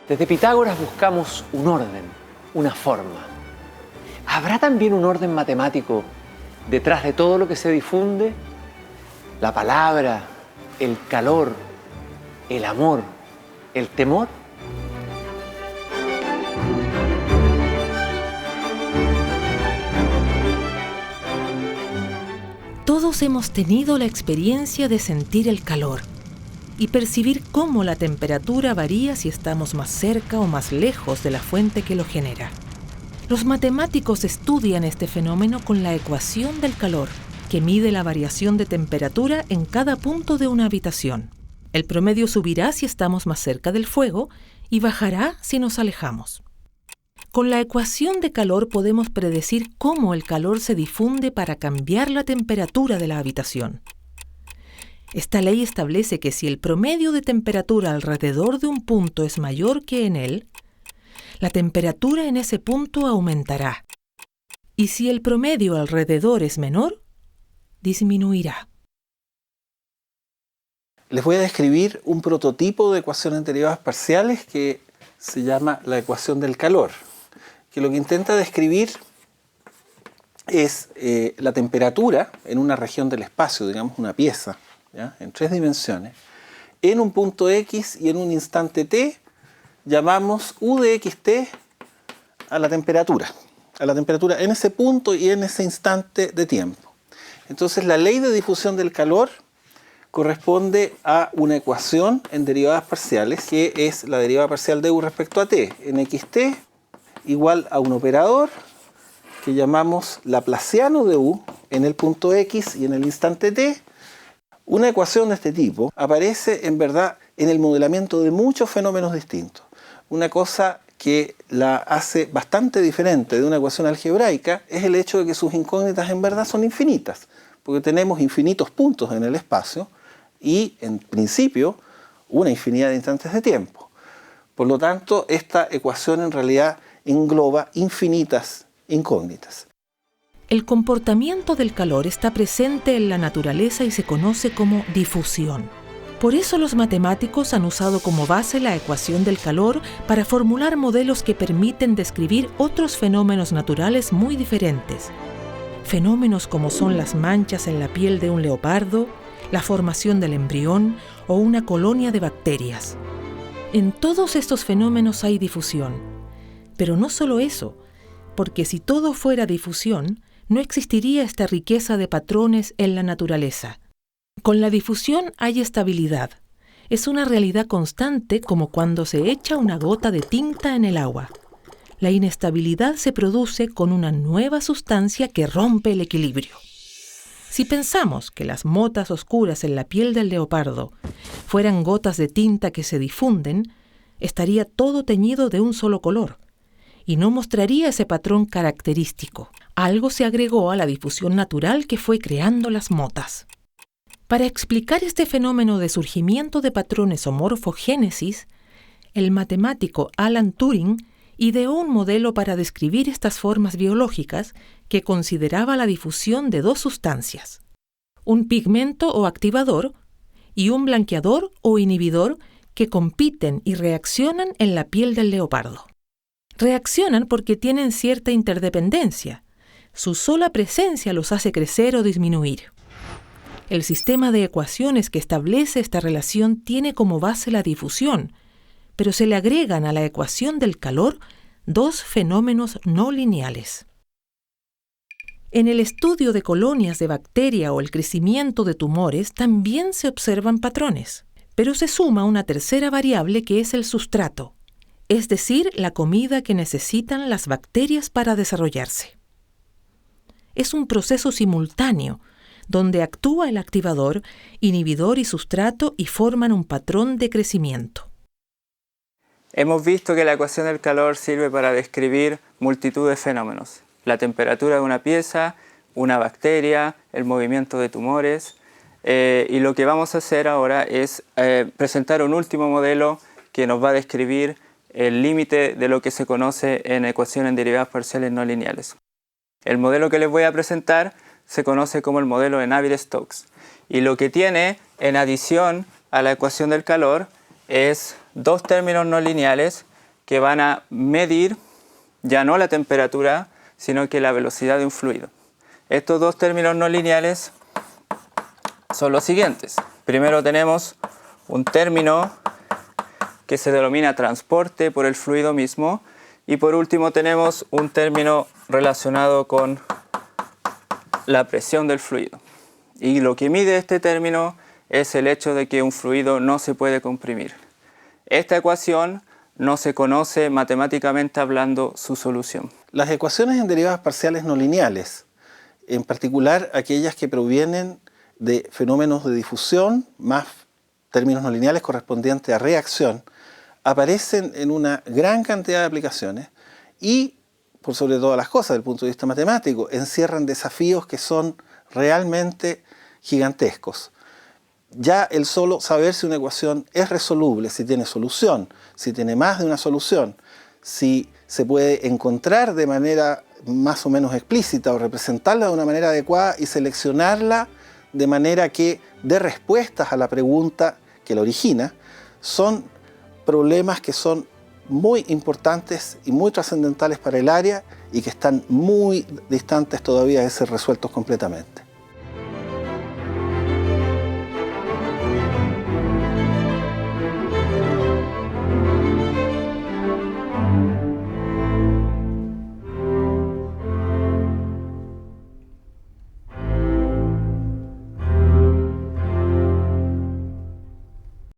Desde Pitágoras buscamos un orden, una forma. ¿Habrá también un orden matemático detrás de todo lo que se difunde? La palabra, el calor, el amor, el temor. Todos hemos tenido la experiencia de sentir el calor y percibir cómo la temperatura varía si estamos más cerca o más lejos de la fuente que lo genera. Los matemáticos estudian este fenómeno con la ecuación del calor, que mide la variación de temperatura en cada punto de una habitación. El promedio subirá si estamos más cerca del fuego y bajará si nos alejamos. Con la ecuación de calor podemos predecir cómo el calor se difunde para cambiar la temperatura de la habitación. Esta ley establece que si el promedio de temperatura alrededor de un punto es mayor que en él, la temperatura en ese punto aumentará. Y si el promedio alrededor es menor, disminuirá. Les voy a describir un prototipo de ecuación en derivadas parciales que se llama la ecuación del calor, que lo que intenta describir es la temperatura en una región del espacio, digamos una pieza, ¿ya? En 3 dimensiones, en un punto X y en un instante t, llamamos U de xt a la temperatura en ese punto y en ese instante de tiempo. Entonces la ley de difusión del calor corresponde a una ecuación en derivadas parciales, que es la derivada parcial de U respecto a t, en xt igual a un operador que llamamos laplaciano de U en el punto X y en el instante t. Una ecuación de este tipo aparece en verdad en el modelamiento de muchos fenómenos distintos. Una cosa que la hace bastante diferente de una ecuación algebraica es el hecho de que sus incógnitas en verdad son infinitas, porque tenemos infinitos puntos en el espacio y, en principio, una infinidad de instantes de tiempo. Por lo tanto, esta ecuación en realidad engloba infinitas incógnitas. El comportamiento del calor está presente en la naturaleza y se conoce como difusión. Por eso los matemáticos han usado como base la ecuación del calor para formular modelos que permiten describir otros fenómenos naturales muy diferentes. Fenómenos como son las manchas en la piel de un leopardo, la formación del embrión o una colonia de bacterias. En todos estos fenómenos hay difusión. Pero no solo eso, porque si todo fuera difusión, no existiría esta riqueza de patrones en la naturaleza. Con la difusión hay estabilidad. Es una realidad constante como cuando se echa una gota de tinta en el agua. La inestabilidad se produce con una nueva sustancia que rompe el equilibrio. Si pensamos que las motas oscuras en la piel del leopardo fueran gotas de tinta que se difunden, estaría todo teñido de un solo color y no mostraría ese patrón característico. Algo se agregó a la difusión natural que fue creando las motas. Para explicar este fenómeno de surgimiento de patrones o morfogénesis, el matemático Alan Turing ideó un modelo para describir estas formas biológicas que consideraba la difusión de 2 sustancias, un pigmento o activador y un blanqueador o inhibidor que compiten y reaccionan en la piel del leopardo. Reaccionan porque tienen cierta interdependencia. Su sola presencia los hace crecer o disminuir. El sistema de ecuaciones que establece esta relación tiene como base la difusión, pero se le agregan a la ecuación del calor 2 fenómenos no lineales. En el estudio de colonias de bacteria o el crecimiento de tumores también se observan patrones, pero se suma una tercera variable que es el sustrato, es decir, la comida que necesitan las bacterias para desarrollarse. Es un proceso simultáneo, donde actúa el activador, inhibidor y sustrato y forman un patrón de crecimiento. Hemos visto que la ecuación del calor sirve para describir multitud de fenómenos. La temperatura de una pieza, una bacteria, el movimiento de tumores. Y lo que vamos a hacer ahora es presentar un último modelo que nos va a describir el límite de lo que se conoce en ecuaciones en derivadas parciales no lineales. El modelo que les voy a presentar se conoce como el modelo de Navier-Stokes. Y lo que tiene en adición a la ecuación del calor es 2 términos no lineales que van a medir ya no la temperatura, sino que la velocidad de un fluido. Estos dos términos no lineales son los siguientes. Primero tenemos un término que se denomina transporte por el fluido mismo, y por último tenemos un término relacionado con la presión del fluido. Y lo que mide este término es el hecho de que un fluido no se puede comprimir. Esta ecuación no se conoce matemáticamente hablando su solución. Las ecuaciones en derivadas parciales no lineales, en particular aquellas que provienen de fenómenos de difusión más términos no lineales correspondientes a reacción, aparecen en una gran cantidad de aplicaciones y, por sobre todas las cosas, desde el punto de vista matemático, encierran desafíos que son realmente gigantescos. Ya el solo saber si una ecuación es resoluble, si tiene solución, si tiene más de una solución, si se puede encontrar de manera más o menos explícita o representarla de una manera adecuada y seleccionarla de manera que dé respuestas a la pregunta que la origina, son problemas que son muy importantes y muy trascendentales para el área y que están muy distantes todavía de ser resueltos completamente.